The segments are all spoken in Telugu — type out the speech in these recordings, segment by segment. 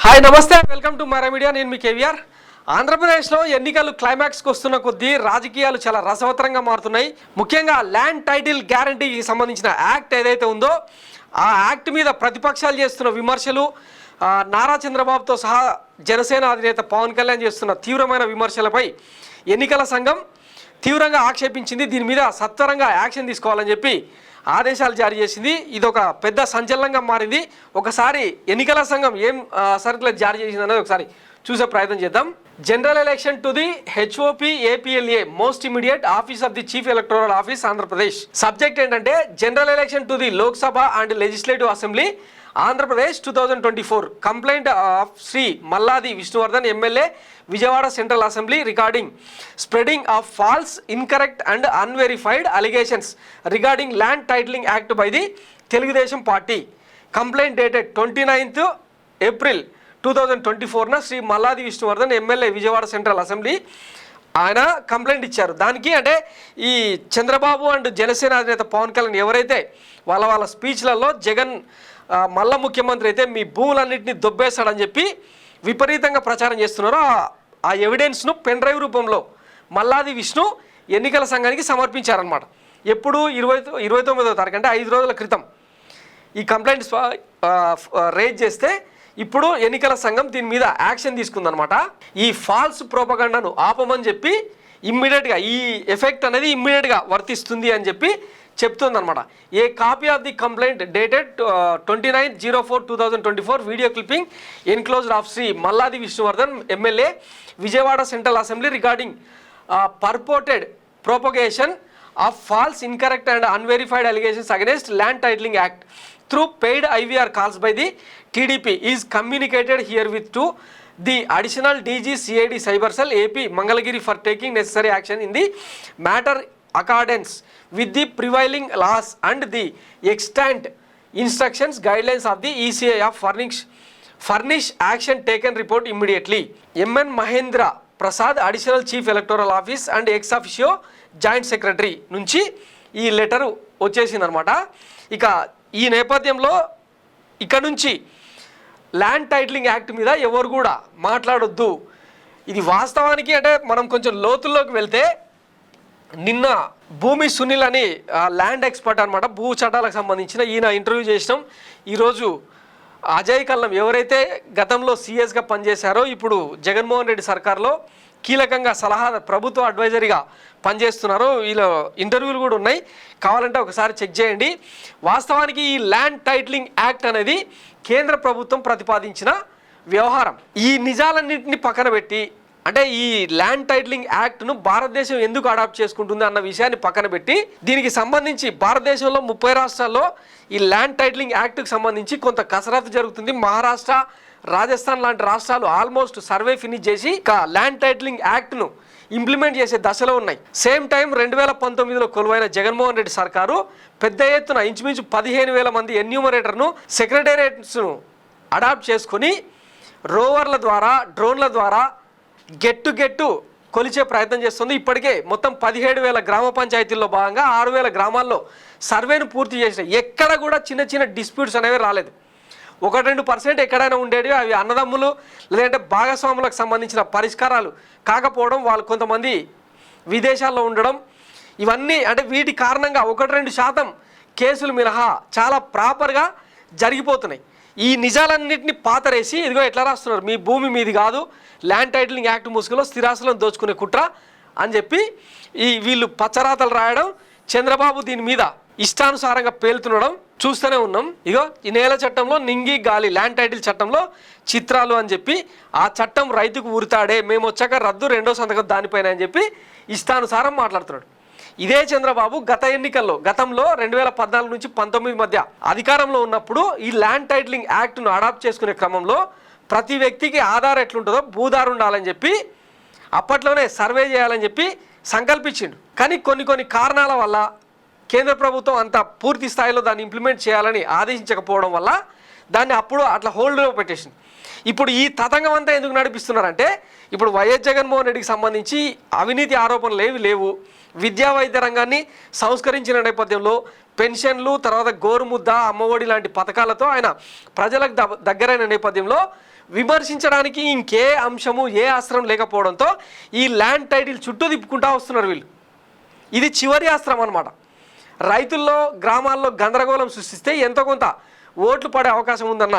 హాయ్ నమస్తే వెల్కమ్ టు మరా మీడియా. నేను మీ కేవీఆర్. ఆంధ్రప్రదేశ్లో ఎన్నికలు క్లైమాక్స్కి వస్తున్న కొద్దీ రాజకీయాలు చాలా రసవత్తరంగా మారుతున్నాయి. ముఖ్యంగా ల్యాండ్ టైటిల్ గ్యారంటీకి సంబంధించిన యాక్ట్ ఏదైతే ఉందో ఆ యాక్ట్ మీద ప్రతిపక్షాలు చేస్తున్న విమర్శలు, నారా చంద్రబాబుతో సహా జనసేన అధినేత పవన్ కళ్యాణ్ చేస్తున్న తీవ్రమైన విమర్శలపై ఎన్నికల సంఘం తీవ్రంగా ఆక్షేపించింది. దీని మీద సత్వరంగా యాక్షన్ తీసుకోవాలని చెప్పి ఆదేశాలు జారీ చేసింది. ఇది ఒక పెద్ద సంచలనంగా మారింది. ఒకసారి ఎన్నికల సంఘం ఏం సర్కులర్ జారీ చేసింది అనేది ఒకసారి చూసే ప్రయత్నం చేద్దాం. General election to the HOP APLA most immediate office of the chief electoral office Andhra Pradesh. Subject ఏంటంటే general election to the Lok Sabha and legislative assembly Andhra Pradesh 2024 complaint of Shri Malladi Vishnuvardhan MLA Vijayawada central assembly regarding spreading of false incorrect and unverified allegations regarding land titling act by the Telugu Desam party. Complaint dated 29th April 2024 Shri Malladi Vishnuvardhan MLA Vijayawada central assembly ఆయన కంప్లైంట్ ఇచ్చారు. దానికి అంటే ఈ చంద్రబాబు అండ్ జనసేన అధినేత పవన్ కళ్యాణ్ ఎవరైతే వాళ్ళ స్పీచ్లలో జగన్ మళ్ళా ముఖ్యమంత్రి అయితే మీ భూములన్నింటినీ దొబ్బేస్తాడని చెప్పి విపరీతంగా ప్రచారం చేస్తున్నారో ఆ ఎవిడెన్స్ను పెన్ డ్రైవ్ రూపంలో మల్లాది విష్ణు ఎన్నికల సంఘానికి సమర్పించారనమాట. ఎప్పుడు 29వ తారీఖు అంటే 5 రోజుల క్రితం ఈ కంప్లైంట్స్ రేజ్ చేస్తే ఇప్పుడు ఎన్నికల సంఘం దీని మీద యాక్షన్ తీసుకుందనమాట. ఈ ఫాల్స్ ప్రోపగండాను ఆపమని చెప్పి ఇమ్మీడియట్గా ఈ ఎఫెక్ట్ అనేది ఇమ్మీడియట్గా వర్తిస్తుంది అని చెప్పి చెప్తుందనమాట. A copy of the complaint dated 29/04/2024 video clipping enclosed of Shri Malladi Vishnuvardhan MLA Vijayawada central assembly regarding purported propagation of false, incorrect and unverified allegations against land titling act through paid IVR calls by the TDP is communicated herewith to the additional DG CID Cyber Cell AP Mangalagiri for taking necessary action in the matter accordance with the prevailing laws and the extant instructions guidelines of the ECI of furnish action taken report immediately. MN Mahendra Prasad additional chief electoral office and ex officio joint secretary నుంచి ఈ లెటరు వచ్చేసిందనమాట. ఇక ఈ నేపథ్యంలో ఇక్కడ నుంచి ల్యాండ్ టైటిలింగ్ యాక్ట్ మీద ఎవరు కూడా మాట్లాడొద్దు. ఇది వాస్తవానికి అంటే మనం కొంచెం లోతుల్లోకి వెళ్తే నిన్న భూమి సునీల్ అని ల్యాండ్ ఎక్స్పర్ట్ అనమాట, భూ చట్టాలకు సంబంధించిన ఈయన ఇంటర్వ్యూ చేసినాం. ఈరోజు అజయ్ కల్లం ఎవరైతే గతంలో సిఎస్గా పనిచేశారో ఇప్పుడు జగన్మోహన్ రెడ్డి సర్కార్లో కీలకంగా ప్రభుత్వ అడ్వైజరీగా పనిచేస్తున్నారో వీళ్ళ ఇంటర్వ్యూలు కూడా ఉన్నాయి, కావాలంటే ఒకసారి చెక్ చేయండి. వాస్తవానికి ఈ ల్యాండ్ టైటిలింగ్ యాక్ట్ అనేది కేంద్ర ప్రభుత్వం ప్రతిపాదించిన వ్యవహారం. ఈ నిజాలన్నింటినీ పక్కన పెట్టి అంటే ఈ ల్యాండ్ టైటిలింగ్ యాక్ట్ను భారతదేశం ఎందుకు అడాప్ట్ చేసుకుంటుంది అన్న విషయాన్ని పక్కన పెట్టి దీనికి సంబంధించి భారతదేశంలో 30 రాష్ట్రాల్లో ఈ ల్యాండ్ టైటిలింగ్ యాక్ట్కి సంబంధించి కొంత కసరత్తు జరుగుతుంది. మహారాష్ట్ర, రాజస్థాన్ లాంటి రాష్ట్రాలు ఆల్మోస్ట్ సర్వే ఫినిష్ చేసి ల్యాండ్ టైటిలింగ్ యాక్ట్ను ఇంప్లిమెంట్ చేసే దశలో ఉన్నాయి. సేమ్ టైం 2019లో కొలువైన జగన్మోహన్ రెడ్డి సర్కారు పెద్ద ఎత్తున ఇంచుమించు 15,000 మంది ఎన్యూమరేటర్ను సెక్రటేరియట్స్ను అడాప్ట్ చేసుకొని రోవర్ల ద్వారా డ్రోన్ల ద్వారా గెట్టు కొలిచే ప్రయత్నం చేస్తుంది. ఇప్పటికే మొత్తం 17,000 గ్రామ పంచాయతీల్లో భాగంగా 6,000 గ్రామాల్లో సర్వేను పూర్తి చేసినాయి. ఎక్కడ కూడా చిన్న డిస్ప్యూట్స్ అనేవి రాలేదు. 1-2% ఎక్కడైనా ఉండేవి, అవి అన్నదమ్ములు లేదంటే భాగస్వాములకు సంబంధించిన పరిష్కారాలు కాకపోవడం, వాళ్ళు కొంతమంది విదేశాల్లో ఉండడం, ఇవన్నీ అంటే వీటి కారణంగా 1-2% కేసులు మినహా చాలా ప్రాపర్గా జరిగిపోతున్నాయి. ఈ నిజాలన్నింటినీ పాతరేసి ఇదిగో ఎట్లా రాస్తున్నారు, మీ భూమి మీది కాదు, ల్యాండ్ టైటిలింగ్ యాక్ట్ ముసుగులో స్థిరాస్తులను దోచుకునే కుట్ర అని చెప్పి వీళ్ళు పచ్చరాతలు రాయడం, చంద్రబాబు దీని మీద ఇష్టానుసారంగా పేలుతుండడం చూస్తూనే ఉన్నాం. ఇగో ఈ నేల చట్టంలో నింగి గాలి ల్యాండ్ టైటిల్ చట్టంలో చిత్రాలు అని చెప్పి ఆ చట్టం రైతుకు ఉరితాడే, మేము వచ్చాక రద్దు 2వ సంతకం దానిపైన అని చెప్పి ఇష్టానుసారం మాట్లాడుతున్నాడు. ఇదే చంద్రబాబు గతంలో 2014 నుంచి 19 మధ్య అధికారంలో ఉన్నప్పుడు ఈ ల్యాండ్ టైటిలింగ్ యాక్ట్ను అడాప్ట్ చేసుకునే క్రమంలో ప్రతి వ్యక్తికి ఆధార్ ఎట్లుంటుందో భూధారు ఉండాలని చెప్పి అప్పట్లోనే సర్వే చేయాలని చెప్పి సంకల్పించిండు. కానీ కొన్ని కారణాల వల్ల కేంద్ర ప్రభుత్వం అంత పూర్తి స్థాయిలో దాన్ని ఇంప్లిమెంట్ చేయాలని ఆదేశించకపోవడం వల్ల దాన్ని అప్పుడు అట్లా హోల్డ్లో పెట్టేసింది. ఇప్పుడు ఈ తతంగం అంతా ఎందుకు నడిపిస్తున్నారంటే ఇప్పుడు వైఎస్ జగన్మోహన్ రెడ్డికి సంబంధించి అవినీతి ఆరోపణలు లేవు. విద్యా వైద్య రంగాన్ని సంస్కరించిన నేపథ్యంలో పెన్షన్లు, తర్వాత గోరుముద్ద, అమ్మఒడి లాంటి పథకాలతో ఆయన ప్రజలకు దగ్గరైన నేపథ్యంలో విమర్శించడానికి ఇంకే అంశము ఏ అస్త్రం లేకపోవడంతో ఈ ల్యాండ్ టైటిల్ చుట్టూ తిప్పుకుంటూ వస్తున్నారు వీళ్ళు. ఇది చివరి అస్త్రం అన్నమాట. రైతుల్లో గ్రామాల్లో గందరగోళం సృష్టిస్తే ఎంతో కొంత ఓట్లు పడే అవకాశం ఉందన్న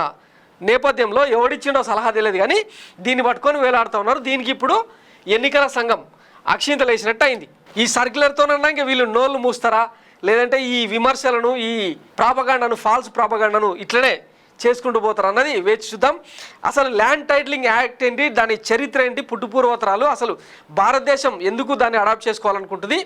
నేపథ్యంలో ఎవడిచ్చిండో సలహా తెలియదు, కానీ దీన్ని పట్టుకొని వేలాడుతూ ఉన్నారు. దీనికి ఇప్పుడు ఎన్నికల సంఘం అక్షింతలు వేసినట్టు అయింది. ఈ సర్క్యులర్తోనన్నా ఇంకా వీళ్ళు నోళ్ళు మూస్తారా, లేదంటే ఈ విమర్శలను ఈ ప్రాపగాండాను ఫాల్స్ ప్రాపగాండాను ఇట్లనే చేసుకుంటూ పోతారు అన్నది వేచి చూద్దాం. అసలు ల్యాండ్ టైటిలింగ్ యాక్ట్ ఏంటి, దాని చరిత్ర ఏంటి, పుట్టుపూర్వోత్తరాలు, అసలు భారతదేశం ఎందుకు దాన్ని అడాప్ట్ చేసుకోవాలనుకుంటుంది,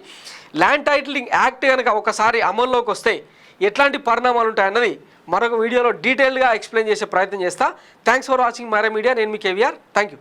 ల్యాండ్ టైటిలింగ్ యాక్ట్ కనుక ఒకసారి అమల్లోకి వస్తే ఎట్లాంటి పరిణామాలు ఉంటాయన్నది మరొక వీడియోలో డీటెయిల్గా ఎక్స్ప్లెయిన్ చేసే ప్రయత్నం చేస్తా. Thanks for watching Myra Media. నేను మీ కేవీఆర్. Thank you.